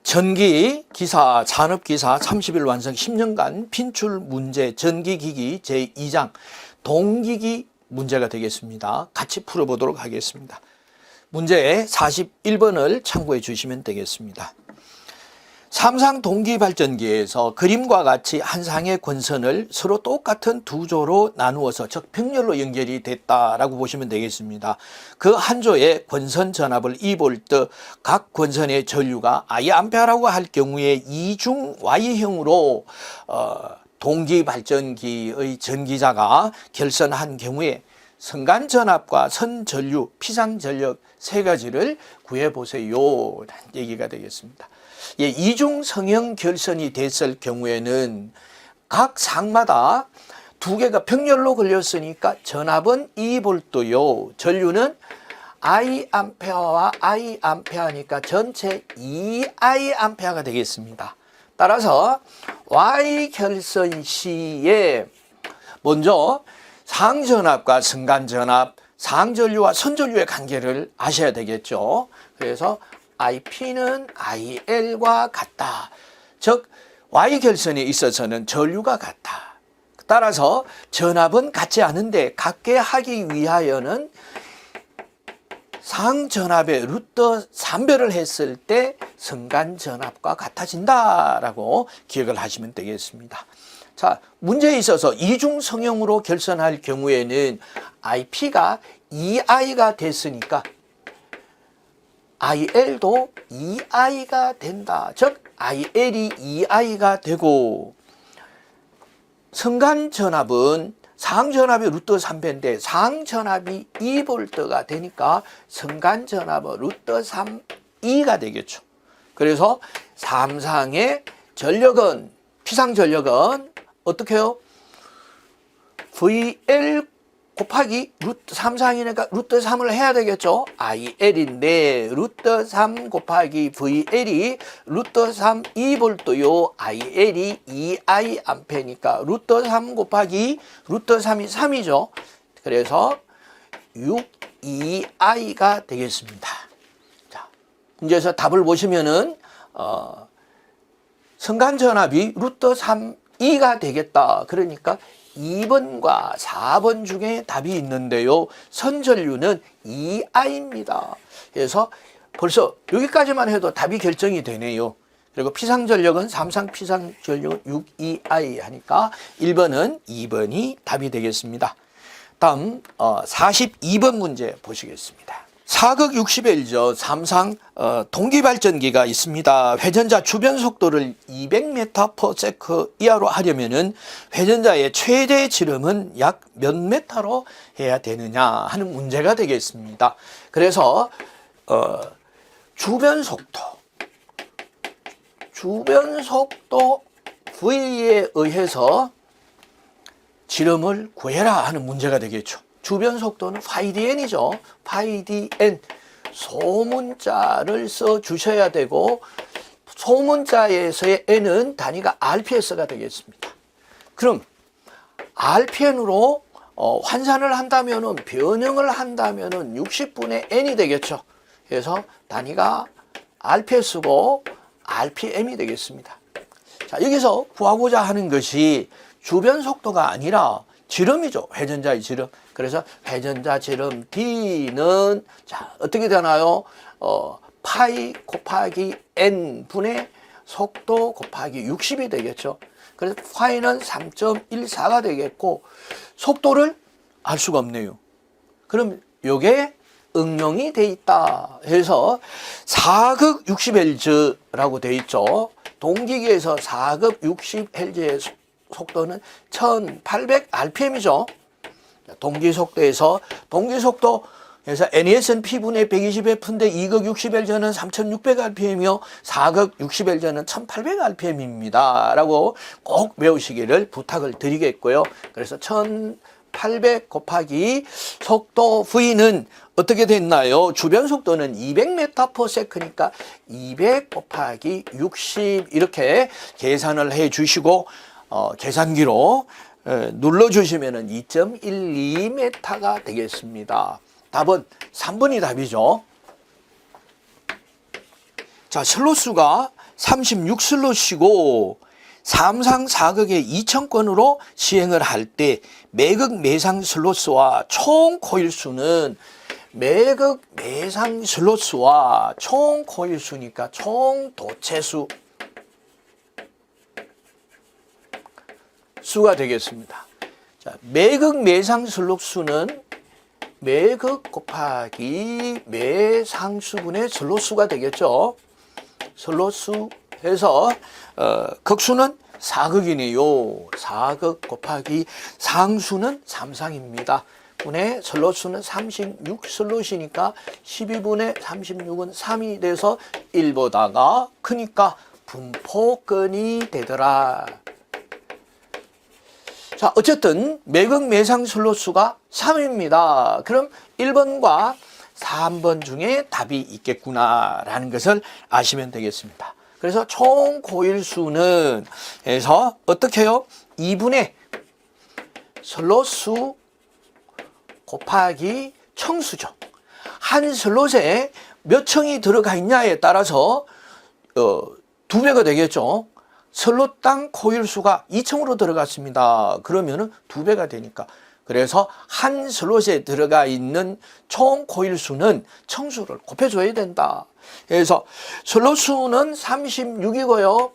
전기 기사 산업기사 30일 완성 10년간 빈출 문제 전기기기 제2장 동기기 문제가 되겠습니다. 같이 풀어보도록 하겠습니다. 문제 41번을 참고해 주시면 되겠습니다. 삼상 동기발전기에서 그림과 같이 한 상의 권선을 서로 똑같은 두 조로 나누어서 즉 병렬로 연결이 됐다라고 보시면 되겠습니다. 그 한 조의 권선 전압을 2V, 각 권선의 전류가 I아라고 할 경우에 이중 Y형으로 동기발전기의 전기자가 결선한 경우에 선간전압과 선전류, 피상전력 세 가지를 구해보세요 라는 얘기가 되겠습니다. 예, 이중 성형 결선이 됐을 경우에는 각 상마다 두 개가 병렬로 걸렸으니까 전압은 2V요. 전류는 I아와 I아니까 전체 2I아가 되겠습니다. 따라서 Y 결선 시에 먼저 상전압과 선간전압, 상전류와 선전류의 관계를 아셔야 되겠죠. 그래서 IP는 IL과 같다. 즉 Y결선에 있어서는 전류가 같다. 따라서 전압은 같지 않은데 같게 하기 위하여는 상전압의 루트 3배를 했을 때 선간전압과 같아진다라고 기억을 하시면 되겠습니다. 자, 문제에 있어서 이중성형으로 결선할 경우에는 IP가 2I가 됐으니까 IL도 2I가 된다. 즉 IL이 2I가 되고 선간전압은 상전압이 루트 3배인데 상전압이 2V가 되니까 선간전압은 루트 3E가 되겠죠. 그래서 삼상의 전력은 피상전력은 어떻게 해요? VL 곱하기 루트 3상이니까 루트 3을 해야 되겠죠. IL인데 루트 3 곱하기 VL이 루트 3 2V요. IL이 2I 암페니까 루트 3 곱하기 루트 3이 3이죠. 그래서 6, 2I가 되겠습니다. 자, 문제에서 답을 보시면은 선간전압이 루트 3E가 되겠다. 그러니까 2번과 4번 중에 답이 있는데요. 선전류는 2I입니다. 그래서 벌써 여기까지만 해도 답이 결정이 되네요. 그리고 피상전력은 삼상 피상전력은 6, 2I 하니까 1번은 2번이 답이 되겠습니다. 다음 42번 문제 보시겠습니다. 사극 60L죠. 삼상 동기발전기가 있습니다. 회전자 주변 속도를 200m/s 이하로 하려면은 회전자의 최대 지름은 약 몇 메타로 해야 되느냐 하는 문제가 되겠습니다. 그래서 주변 속도 V에 의해서 지름을 구해라 하는 문제가 되겠죠. 주변 속도는 phi-dn이죠. phi-dn 소문자를 써 주셔야 되고 소문자에서의 n은 단위가 rps가 되겠습니다. 그럼 rpn으로 환산을 한다면은 변형을 한다면은 60분의 n이 되겠죠. 그래서 단위가 rps고 rpm이 되겠습니다. 자, 여기서 구하고자 하는 것이 주변 속도가 아니라 지름이죠. 회전자의 지름. 그래서 회전자 지름 D는 자, 어떻게 되나요? 파이 곱하기 n 분의 속도 곱하기 60이 되겠죠. 그래서 파이는 3.14가 되겠고 속도를 알 수가 없네요. 그럼 요게 응용이 돼 있다 해서 4극 60Hz라고 돼 있죠. 동기기에서 4극 60Hz의 속도는 1800rpm이죠. 동기속도에서 NES는 P분의 120F인데 2극 60Hz는 3600rpm이요. 4극 60Hz는 1800rpm입니다. 라고 꼭 외우시기를 부탁을 드리겠고요. 그래서 1800 곱하기 속도 V는 어떻게 됐나요? 주변 속도는 200m/s니까 200 곱하기 60 이렇게 계산을 해 주시고 계산기로 눌러주시면 2.12m가 되겠습니다. 답은 3번이 답이죠. 자, 슬로스가 36슬롯이고 삼상 4극의 2,000건으로 시행을 할 때 매극 매상 슬롯수와 총 코일수는 매극 매상 슬롯수와 총 코일수니까 총 도체수 수가 되겠습니다. 자, 매극 매상 슬롯수는 매극 곱하기 매상수분의 슬롯수가 되겠죠. 슬롯수 해서 극수는 4극이네요. 4극 곱하기 상수는 3상입니다. 분의 슬롯수는 36슬롯이니까 12분의 36은 3이 돼서 1보다가 크니까 분포근이 되더라. 자, 어쨌든 매극 매상 슬롯수가 3입니다. 그럼 1번과 3번 중에 답이 있겠구나라는 것을 아시면 되겠습니다. 그래서 총 고일수는 해서 어떻게 해요? 2분의 슬롯수 곱하기 청수죠. 한 슬롯에 몇 청이 들어가 있냐에 따라서 2배가 되겠죠. 슬롯당 코일수가 2청으로 들어갔습니다. 그러면은 2배가 되니까. 그래서 한 슬롯에 들어가 있는 총 코일수는 청수를 곱해줘야 된다. 그래서 슬롯수는 36이고요.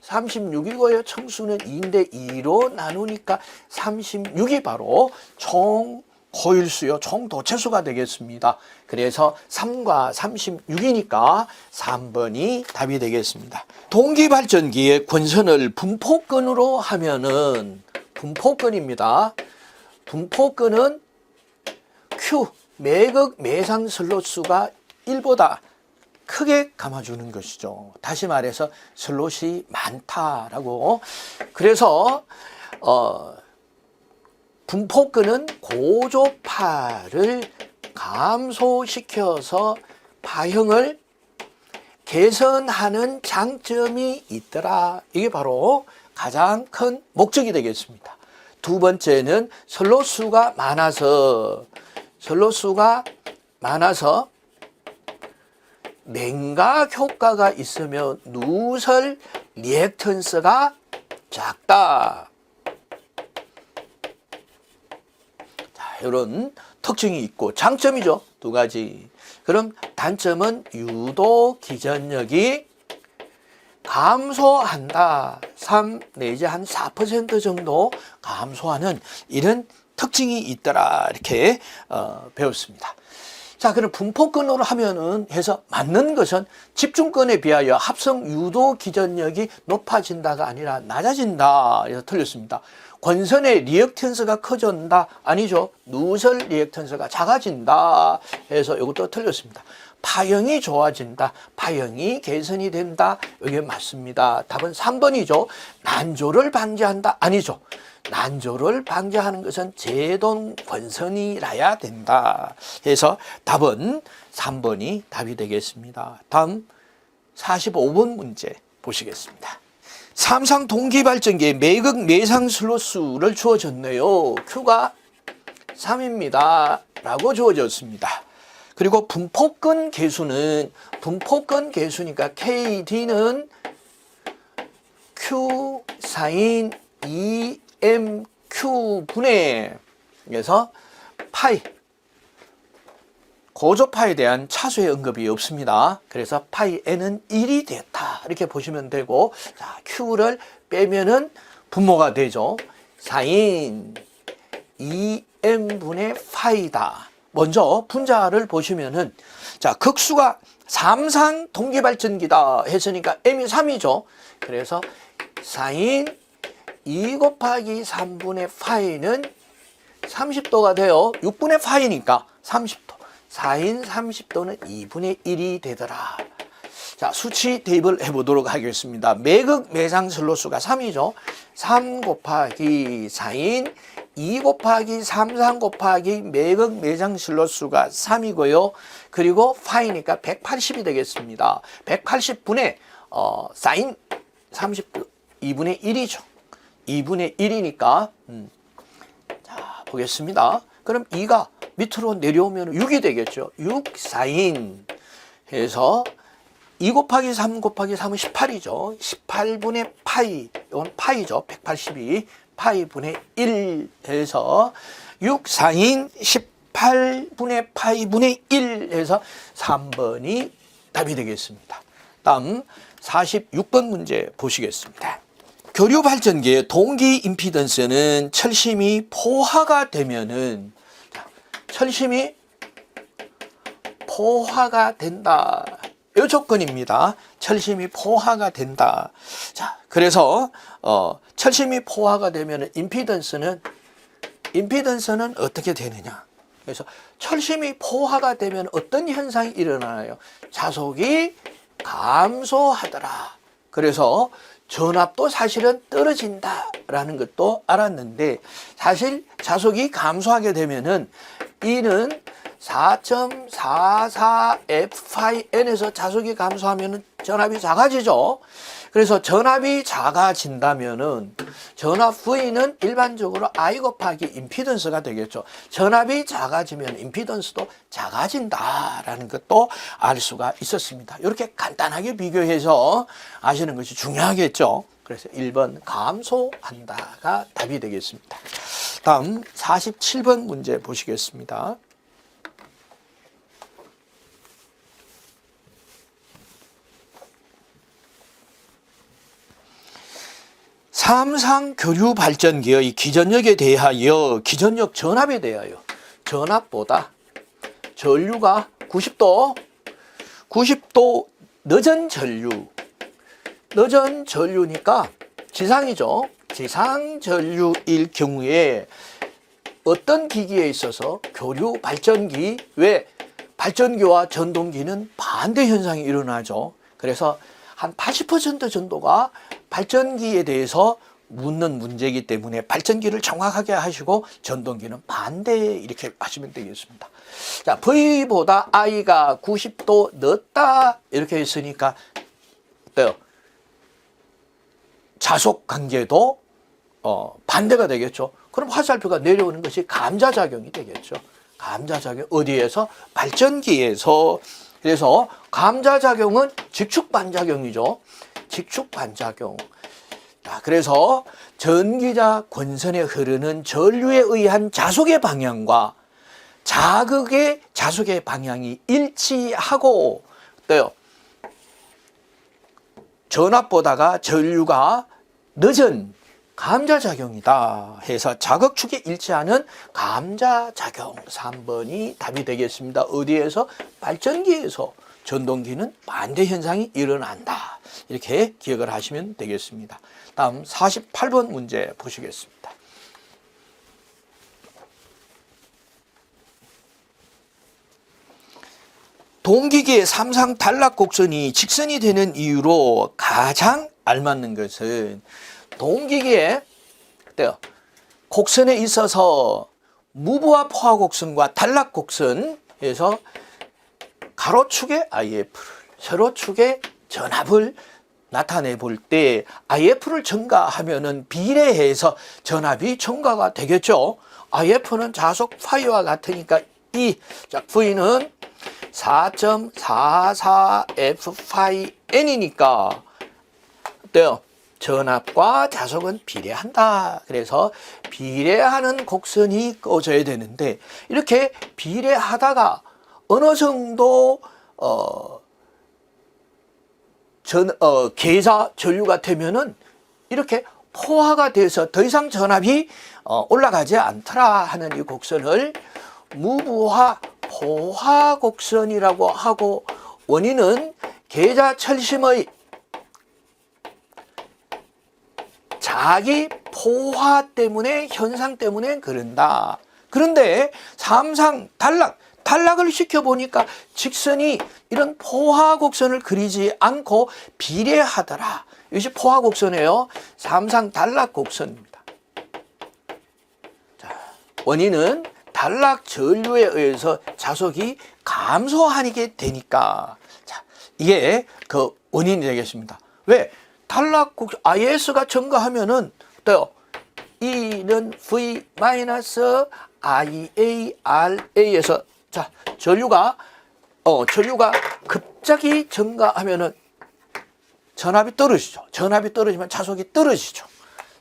36이고요. 청수는 2인데 2로 나누니까 36이 바로 총 코일수요. 총 도체수가 되겠습니다. 그래서 3과 36이니까 3번이 답이 되겠습니다. 동기발전기의 권선을 분포근으로 하면은 분포근입니다. 분포근은 Q 매극 매상 슬롯수가 1보다 크게 감아주는 것이죠. 다시 말해서 슬롯이 많다라고. 그래서 분포근은 고조파를 감소시켜서 파형을 개선하는 장점이 있더라. 이게 바로 가장 큰 목적이 되겠습니다. 두 번째는 슬롯수가 많아서 냉각 효과가 있으면 누설 리액턴스가 작다. 자, 이런 특징이 있고 장점이죠. 두 가지. 그럼 단점은 유도 기전력이 감소한다. 3 내지 한 4% 정도 감소하는 이런 특징이 있더라. 이렇게 배웠습니다. 자, 그럼 분포근으로 하면은 해서 맞는 것은 집중근에 비하여 합성 유도 기전력이 높아진다가 아니라 낮아진다. 그래서 틀렸습니다. 권선의 리액턴스가 커진다. 아니죠. 누설 리액턴스가 작아진다. 해서 이것도 틀렸습니다. 파형이 좋아진다. 파형이 개선이 된다. 이게 맞습니다. 답은 3번이죠. 난조를 방지한다. 아니죠. 난조를 방지하는 것은 제동 권선이라야 된다. 해서 답은 3번이 답이 되겠습니다. 다음 45번 문제 보시겠습니다. 삼상 동기발전기의 매극 매상 슬롯수를 주어졌네요. Q가 3입니다. 라고 주어졌습니다. 그리고 분포근 개수니까 KD는 Q 사인 2MQ 분의 파이 고조파에 대한 차수의 언급이 없습니다. 그래서 파이 n은 1이 됐다. 이렇게 보시면 되고, 자, Q를 빼면은 분모가 되죠. 사인 2m분의 파이다. 먼저 분자를 보시면은, 자, 극수가 삼상 동기발전기다 했으니까 m이 3이죠. 그래서 사인 2 곱하기 3분의 파이는 30도가 돼요. 6분의 파이니까 30도. 4인 30도는 2분의 1이 되더라. 자, 수치 대입을 해보도록 하겠습니다. 매극 매상 슬롯수가 3이죠. 3 곱하기 4인 2 곱하기 3 곱하기 매극 매상 슬롯수가 3이고요. 그리고 파이니까 180이 되겠습니다. 180분의 사인 30도 2분의 1이죠. 2분의 1이니까 자, 보겠습니다. 그럼 2가 밑으로 내려오면 6이 되겠죠. 6 사인 해서 2 곱하기 3 곱하기 3은 18이죠. 18분의 파이, 이건 파이죠. 182 파이분의 1 해서 6, 4인 18분의 파이분의 1 해서 3번이 답이 되겠습니다. 다음 46번 문제 보시겠습니다. 교류 발전기의 동기 임피던스는 철심이 포화가 되면은, 철심이 포화가 된다. 이 조건입니다. 철심이 포화가 된다. 자, 그래서 철심이 포화가 되면 임피던스는 어떻게 되느냐? 그래서 철심이 포화가 되면 어떤 현상이 일어나요? 자속이 감소하더라. 그래서 전압도 사실은 떨어진다라는 것도 알았는데, 사실 자속이 감소하게 되면은 이는 4.44F(N)에서 자속이 감소하면은 전압이 작아지죠. 그래서 전압이 작아진다면은 전압 V는 일반적으로 I 곱하기 임피던스가 되겠죠. 전압이 작아지면 임피던스도 작아진다라는 것도 알 수가 있었습니다. 이렇게 간단하게 비교해서 아시는 것이 중요하겠죠. 그래서 1번 감소한다가 답이 되겠습니다. 다음 47번 문제 보시겠습니다. 삼상 교류 발전기의 기전력에 대하여, 기전력 전압에 대하여, 전압보다 전류가 90도 늦은 전류니까 지상이죠. 지상 전류일 경우에 어떤 기기에 있어서 교류 발전기, 왜 발전기와 전동기는 반대 현상이 일어나죠. 그래서 한 80% 정도가 발전기에 대해서 묻는 문제이기 때문에 발전기를 정확하게 하시고 전동기는 반대, 이렇게 하시면 되겠습니다. 자, V보다 I가 90도 늦다 이렇게 했으니까 어때요? 자속 관계도 반대가 되겠죠. 그럼 화살표가 내려오는 것이 감자작용이 되겠죠. 감자작용 어디에서? 발전기에서. 그래서 감자작용은 직축반작용이죠. 직축반작용. 그래서 전기자 권선에 흐르는 전류에 의한 자속의 방향과 자속의 방향이 일치하고, 어때요? 전압보다가 전류가 늦은 감자작용이다 해서 자극축에 일치하는 감자작용, 3번이 답이 되겠습니다. 어디에서? 발전기에서. 전동기는 반대 현상이 일어난다. 이렇게 기억을 하시면 되겠습니다. 다음 48번 문제 보시겠습니다. 동기계의 삼상 단락 곡선이 직선이 되는 이유로 가장 알맞는 것은, 동기계의 곡선에 있어서 무부하 포화 곡선과 단락 곡선에서 가로축의 IF를, 세로축의 전압을 나타내 볼 때 IF를 증가하면은 비례해서 전압이 증가가 되겠죠. IF는 자속 파이와 같으니까 V는 4.44F(N)이니까 어때요? 전압과 자속은 비례한다. 그래서 비례하는 곡선이 꺼져야 되는데, 이렇게 비례하다가 어느 정도 계사 전류가 되면은 이렇게 포화가 돼서 더 이상 전압이 올라가지 않더라 하는 이 곡선을 무부하 포화 곡선이라고 하고, 원인은 계자 철심의 자기 포화 때문에, 현상 때문에 그런다. 그런데 삼상 단락을 시켜보니까 직선이 이런 포화 곡선을 그리지 않고 비례하더라. 이것이 포화 곡선이에요. 삼상 단락 곡선입니다. 자, 원인은 단락 전류에 의해서 자속이 감소하게 되니까, 자, 이게 그 원인이 되겠습니다. 왜? 단락 곡선 IS가 증가하면은 어때요? E는 V-IARA에서, 자, 전류가 갑자기 증가하면은 전압이 떨어지죠. 전압이 떨어지면 차속이 떨어지죠.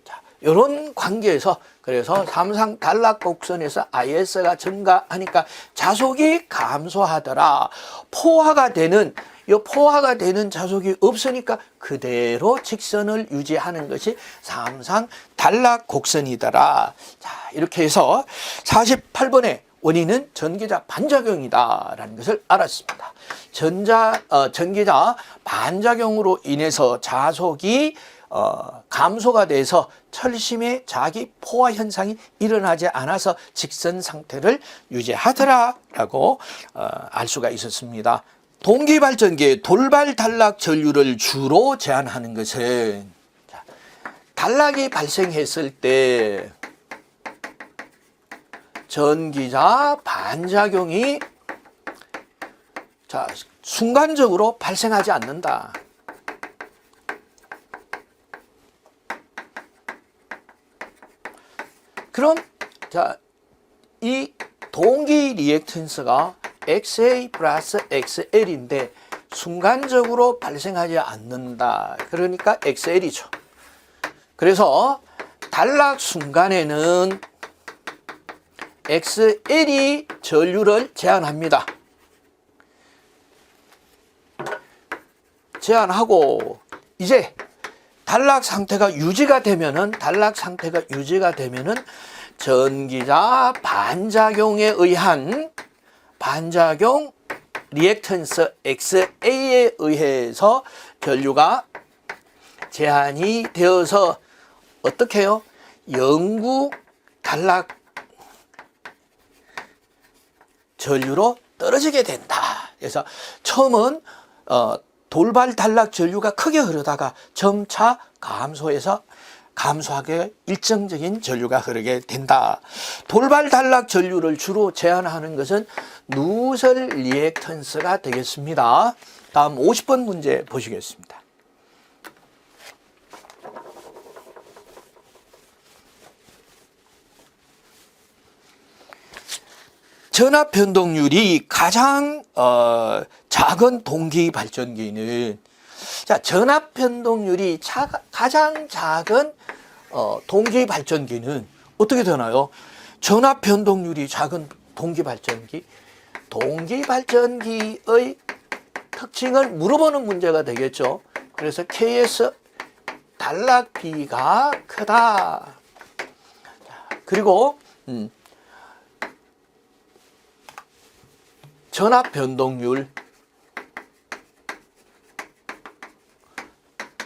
자, 이런 관계에서 그래서 삼상 단락 곡선에서 IS가 증가하니까 자속이 감소하더라. 포화가 되는 자속이 없으니까 그대로 직선을 유지하는 것이 삼상 단락 곡선이더라. 자, 이렇게 해서 48번의 원인은 전기자 반작용이다라는 것을 알았습니다. 전기자 반작용으로 인해서 자속이 감소가 돼서 철심의 자기 포화 현상이 일어나지 않아서 직선 상태를 유지하더라라고 알 수가 있었습니다. 동기발전기의 돌발 단락 전류를 주로 제한하는 것은 단락이 발생했을 때 전기자 반작용이 순간적으로 발생하지 않는다. 그럼 이 동기 리액턴스가 XA 플러스 XL인데 순간적으로 발생하지 않는다. 그러니까 XL이죠. 그래서 단락 순간에는 XL이 전류를 제한합니다. 제한하고 이제 단락 상태가 유지가 되면은 전기자 반작용에 의한 반작용 리액턴스 XA에 의해서 전류가 제한이 되어서 어떻게 해요? 영구 단락 전류로 떨어지게 된다. 그래서 처음은 돌발 단락 전류가 크게 흐르다가 점차 감소하게 일정적인 전류가 흐르게 된다. 돌발 단락 전류를 주로 제한하는 것은 누설 리액턴스가 되겠습니다. 다음 50번 문제 보시겠습니다. 전압 변동률이 가장 작은 동기 발전기는 전압 변동률이 가장 작은 동기 발전기는 어떻게 되나요? 전압 변동률이 작은 동기 발전기의 특징을 물어보는 문제가 되겠죠. 그래서 KS 단락비가 크다. 그리고 전압 변동률,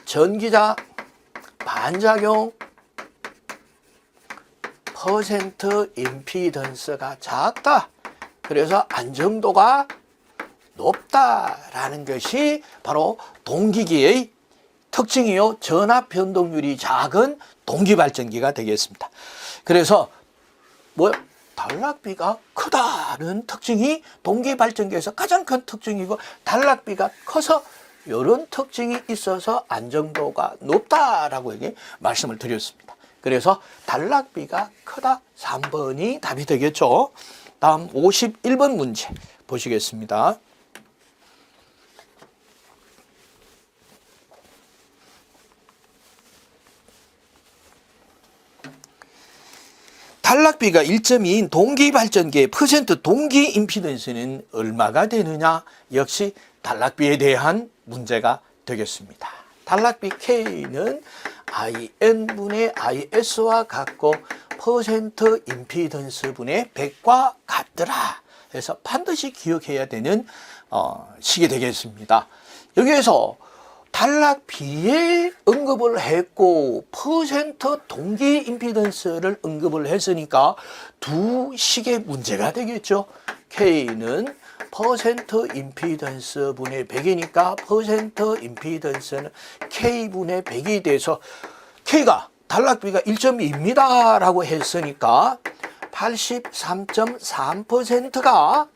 전기자 반작용, 퍼센트 임피던스가 작다. 그래서 안정도가 높다라는 것이 바로 동기기의 특징이요. 전압 변동률이 작은 동기발전기가 되겠습니다. 그래서 단락비가 크다는 특징이 동기발전기에서 가장 큰 특징이고 단락비가 커서 이런 특징이 있어서 안정도가 높다라고 말씀을 드렸습니다. 그래서 단락비가 크다 3번이 답이 되겠죠. 다음 51번 문제 보시겠습니다. 단락비가 1.2인 동기발전기의 퍼센트 동기 임피던스는 얼마가 되느냐? 역시 단락비에 대한 문제가 되겠습니다. 단락비 K는 IN분의 IS와 같고 퍼센트 임피던스 분의 100과 같더라. 그래서 반드시 기억해야 되는 식이 되겠습니다. 여기에서 단락비에 언급을 했고 퍼센트 동기 임피던스를 언급을 했으니까 두 식의 문제가 되겠죠. K는 퍼센트 임피던스 분의 100이니까 퍼센트 임피던스는 K분의 100이 돼서 K가 단락비가 1.2입니다 라고 했으니까 83.3%가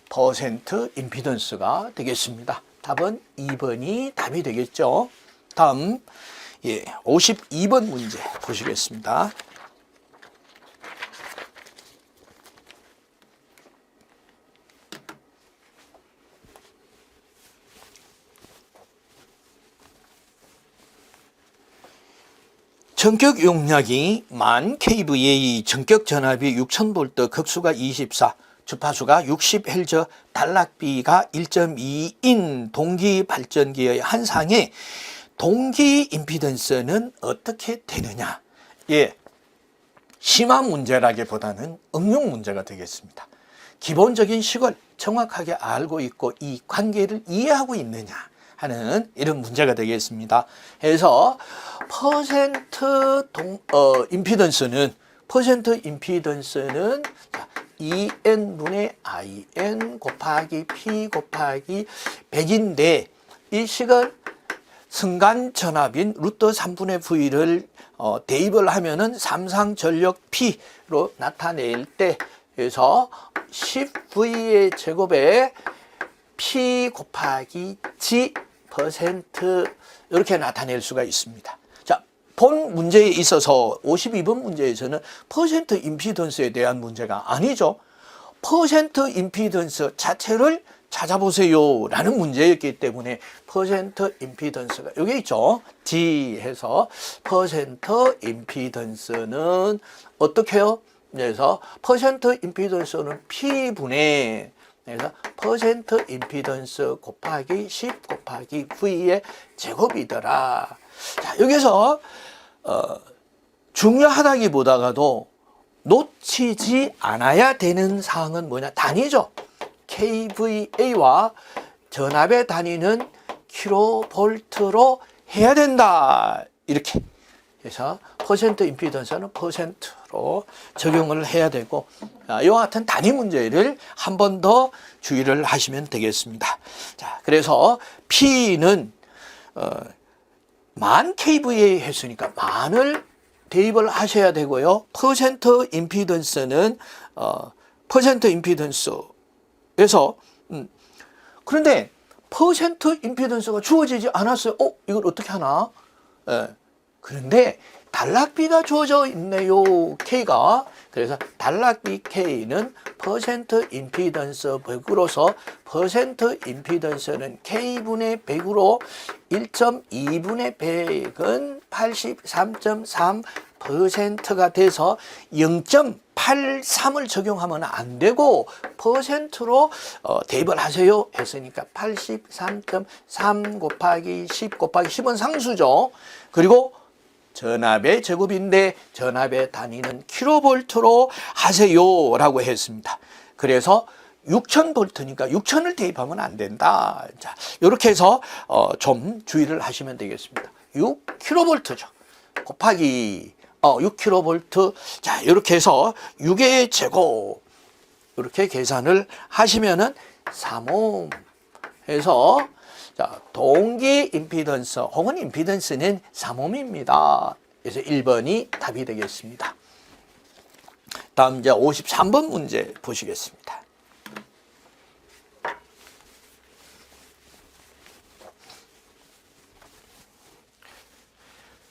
퍼센트 임피던스가 되겠습니다. 답은 2번이 답이 되겠죠. 다음 52번 문제 보시겠습니다. 전격 용량이 만 kVA, 전격 전압이 6000V, 극수가 24, 주파수가 60Hz, 단락비가 1.2인 동기 발전기의 한 상에 동기 임피던스는 어떻게 되느냐? 예, 심화 문제라기보다는 응용 문제가 되겠습니다. 기본적인 식을 정확하게 알고 있고 이 관계를 이해하고 있느냐 하는 이런 문제가 되겠습니다. 그래서 임피던스는 EN분의 IN 곱하기 P 곱하기 100인데 이 식을 순간 전압인 루트 3분의 V를 대입을 하면은 삼상 전력 P로 나타낼 때 그래서 10V의 제곱에 P 곱하기 G 퍼센트 이렇게 나타낼 수가 있습니다. 자, 본 문제에 있어서 52번 문제에서는 퍼센트 임피던스에 대한 문제가 아니죠. 퍼센트 임피던스 자체를 찾아보세요 라는 문제였기 때문에 퍼센트 임피던스가 여기 있죠. D 해서 퍼센트 임피던스는 어떻게 해요? 그래서 퍼센트 임피던스는 P분의 그래서 퍼센트 임피던스 곱하기 10 곱하기 V의 제곱이더라. 자, 여기서 중요하다기보다도 놓치지 않아야 되는 사항은 뭐냐? 단위죠. kVA와 전압의 단위는 킬로볼트로 해야 된다. 이렇게 해서 퍼센트 임피던스는 퍼센트로 적용을 해야 되고 이와 같은 단위 문제를 한 번 더 주의를 하시면 되겠습니다. 자, 그래서 P는 만 kVA 했으니까 만을 대입을 하셔야 되고요. 퍼센트 임피던스는 퍼센트 임피던스에서 그런데 퍼센트 임피던스가 주어지지 않았어요. 이걸 어떻게 하나? 그런데 단락비가 주어져 있네요. K가. 그래서 단락비 K는 퍼센트 임피던스 100으로서 퍼센트 임피던스는 K분의 100으로 1.2분의 100은 83.3%가 돼서 0.83을 적용하면 안 되고 퍼센트로 대입을 하세요 했으니까 83.3 곱하기 10 곱하기 10은 상수죠. 그리고 전압의 제곱인데 전압의 단위는 킬로볼트로 하세요 라고 했습니다. 그래서 6000볼트니까 6000을 대입하면 안 된다. 자, 이렇게 해서 좀 주의를 하시면 되겠습니다. 6킬로볼트죠. 곱하기 6킬로볼트. 자, 이렇게 해서 6의 제곱 이렇게 계산을 하시면은 3옴 해서 자, 동기 임피던스 혹은 임피던스는 3옴입니다. 그래서 1번이 답이 되겠습니다. 다음 이제 53번 문제 보시겠습니다.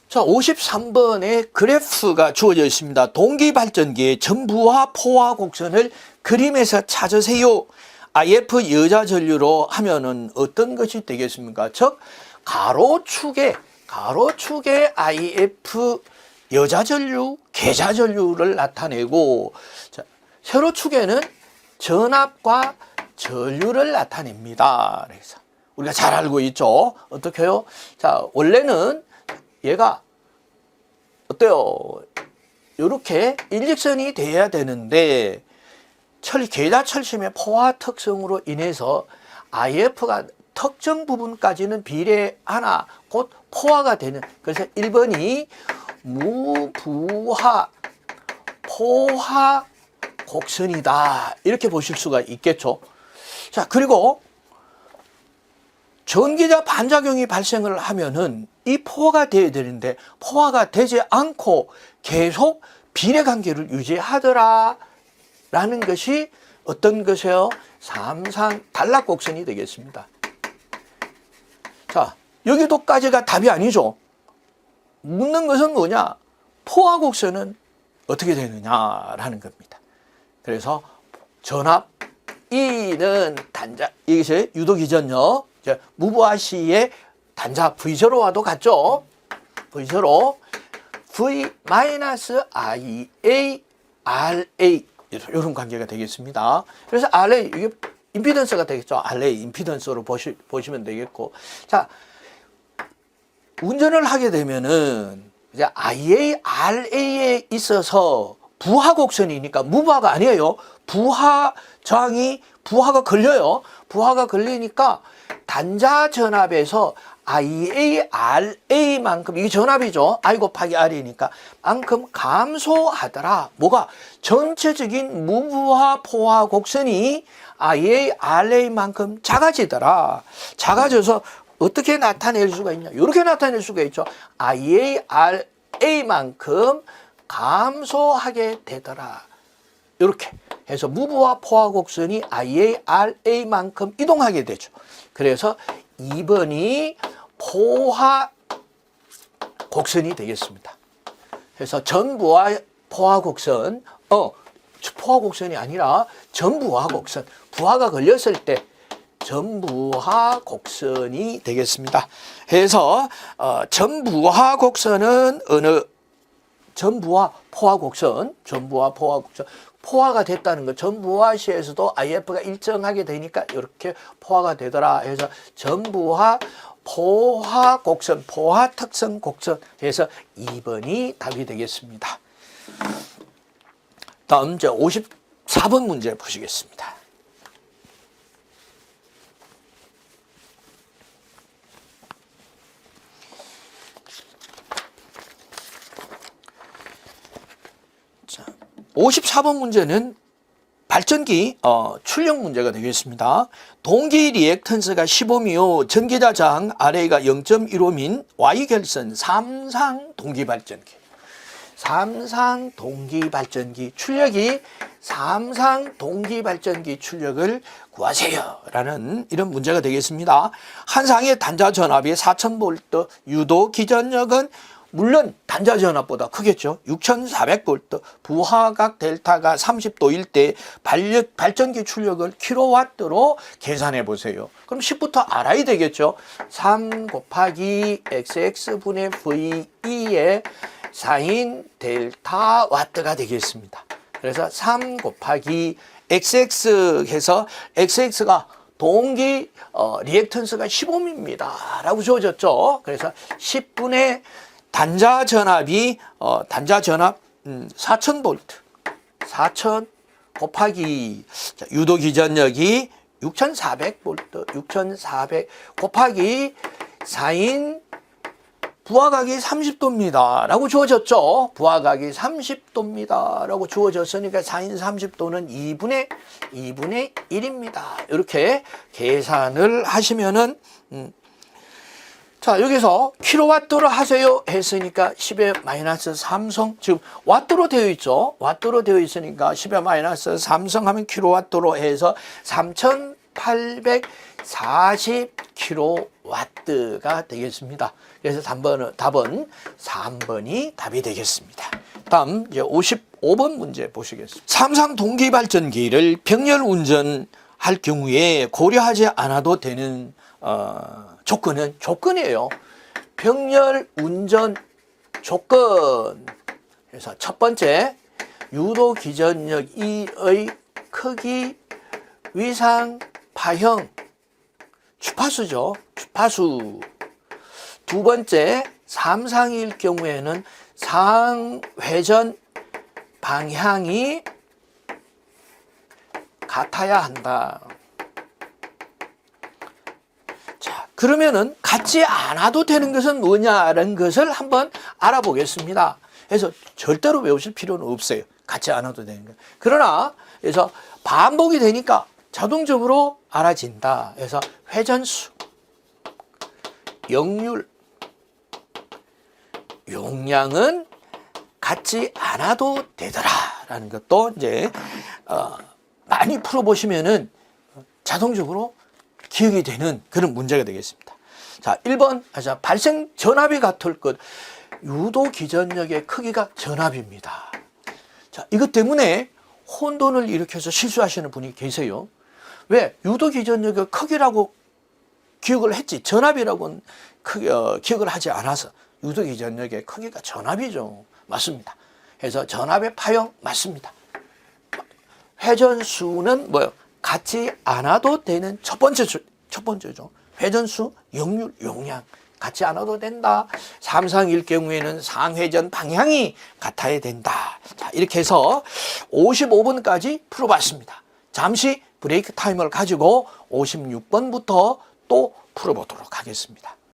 자, 53번에 그래프가 주어져 있습니다. 동기발전기의 전부와 포화 곡선을 그림에서 찾으세요. IF 여자 전류로 하면은 어떤 것이 되겠습니까? 즉, 가로축에 IF 여자 전류, 계자 전류를 나타내고, 자, 세로축에는 전압과 전류를 나타냅니다. 그래서 우리가 잘 알고 있죠. 어떻게 해요? 자, 원래는 얘가 어때요? 이렇게 일직선이 돼야 되는데 계자철심의 포화 특성으로 인해서 IF가 특정 부분까지는 비례하나 곧 포화가 되는, 그래서 1번이 무부하 포화 곡선이다 이렇게 보실 수가 있겠죠. 자, 그리고 전기자 반작용이 발생을 하면은 이 포화가 돼야 되는데 포화가 되지 않고 계속 비례관계를 유지하더라 라는 것이 어떤 것이에요? 삼상 단락곡선이 되겠습니다. 자, 여기도까지가 답이 아니죠. 묻는 것은 뭐냐? 포화곡선은 어떻게 되느냐라는 겁니다. 그래서 전압 E는 단자, 이것이 유도기전요. 무부하 C의 단자 V0와도 같죠? V0. V 마이너스 IA RA 이런 관계가 되겠습니다. 그래서 RA 이게 임피던스가 되겠죠. RA 임피던스로 보시면 되겠고, 자 운전을 하게 되면은 이제 IA RA에 있어서 부하 곡선이니까 무부하가 아니에요. 부하가 걸려요. 부하가 걸리니까 단자 전압에서 IA RA만큼, 이게 전압이죠. I 곱하기 R이니까 만큼 감소하더라. 뭐가? 전체적인 무부하 포화 곡선이 IA RA만큼 작아지더라. 작아져서 어떻게 나타낼 수가 있냐? 이렇게 나타낼 수가 있죠. IA RA만큼 감소하게 되더라. 이렇게 해서 무부하 포화 곡선이 IA RA만큼 이동하게 되죠. 그래서 2번이 포화 곡선이 되겠습니다. 그래서 전부하 포화 곡선, 포화 곡선이 아니라 전부하 곡선, 부하가 걸렸을 때 전부하 곡선이 되겠습니다. 그래서 전부하 곡선은 전부하 포화 곡선, 포화가 됐다는 거, 전부하시에서도 IF가 일정하게 되니까 이렇게 포화가 되더라 해서 전부하 포화 곡선, 포화 특성 곡선 해서 2번이 답이 되겠습니다. 다음 이제 54번 문제 보시겠습니다. 자, 54번 문제는 발전기 출력 문제가 되겠습니다. 동기 리액턴스가 15묘, 전기자 저항 RA가 0.15민 Y결선 삼상 동기 발전기. 삼상 동기 발전기 출력이 삼상 동기 발전기 출력을 구하세요 라는 이런 문제가 되겠습니다. 한 상의 단자 전압이 4000V, 유도 기전력은 물론 단자 전압보다 크겠죠. 6400V, 부하각 델타가 30도일 때 발전기 출력을 킬로와트로 계산해 보세요. 그럼 10부터 알아야 되겠죠. 3 곱하기 XX분의 VE의 사인 델타 와트가 되겠습니다. 그래서 3 곱하기 XX 해서 XX가 동기 리액턴스가 15입니다 라고 주어졌죠. 그래서 10분의 단자 전압이 4000V 4000 곱하기 유도 기전력이 6400V 6400 곱하기 사인 부하각이 30도입니다 라고 주어졌죠. 부하각이 30도입니다 라고 주어졌으니까 사인 30도는 2분의 1입니다. 이렇게 계산을 하시면은 자, 여기서 킬로와트로 하세요 했으니까 10의 마이너스 3성, 지금 와트로 되어 있죠. 와트로 되어 있으니까 10의 마이너스 3성 하면 킬로와트로 해서 3840 킬로와트가 되겠습니다. 그래서 답은 3번이 답이 되겠습니다. 다음 이제 55번 문제 보시겠습니다. 삼상 동기 발전기를 병렬 운전할 경우에 고려하지 않아도 되는 조건이에요. 병렬 운전 조건. 그래서 첫 번째, 유도 기전력 2의 크기, 위상, 파형, 주파수죠. 주파수. 두 번째, 삼상일 경우에는 상회전 방향이 같아야 한다. 그러면은 같지 않아도 되는 것은 뭐냐라는 것을 한번 알아보겠습니다. 그래서 절대로 외우실 필요는 없어요. 같지 않아도 되는 거. 그러나 그래서 반복이 되니까 자동적으로 알아진다. 그래서 회전수, 역률, 용량은 같지 않아도 되더라라는 것도 이제 많이 풀어보시면은 자동적으로 기억이 되는 그런 문제가 되겠습니다. 자, 1번 발생 전압이 같을 것. 유도 기전력의 크기가 전압입니다. 자, 이것 때문에 혼돈을 일으켜서 실수하시는 분이 계세요. 왜? 유도 기전력의 크기라고 기억을 했지 전압이라고는 기억을 하지 않아서 유도기 전역의 크기가 전압이죠. 맞습니다. 그래서 전압의 파형 맞습니다. 회전수는 뭐요? 같지 않아도 되는 첫 번째죠. 회전수, 역률, 용량 같지 않아도 된다. 삼상일 경우에는 상회전 방향이 같아야 된다. 자, 이렇게 해서 55번까지 풀어봤습니다. 잠시 브레이크 타임을 가지고 56번부터 또 풀어보도록 하겠습니다.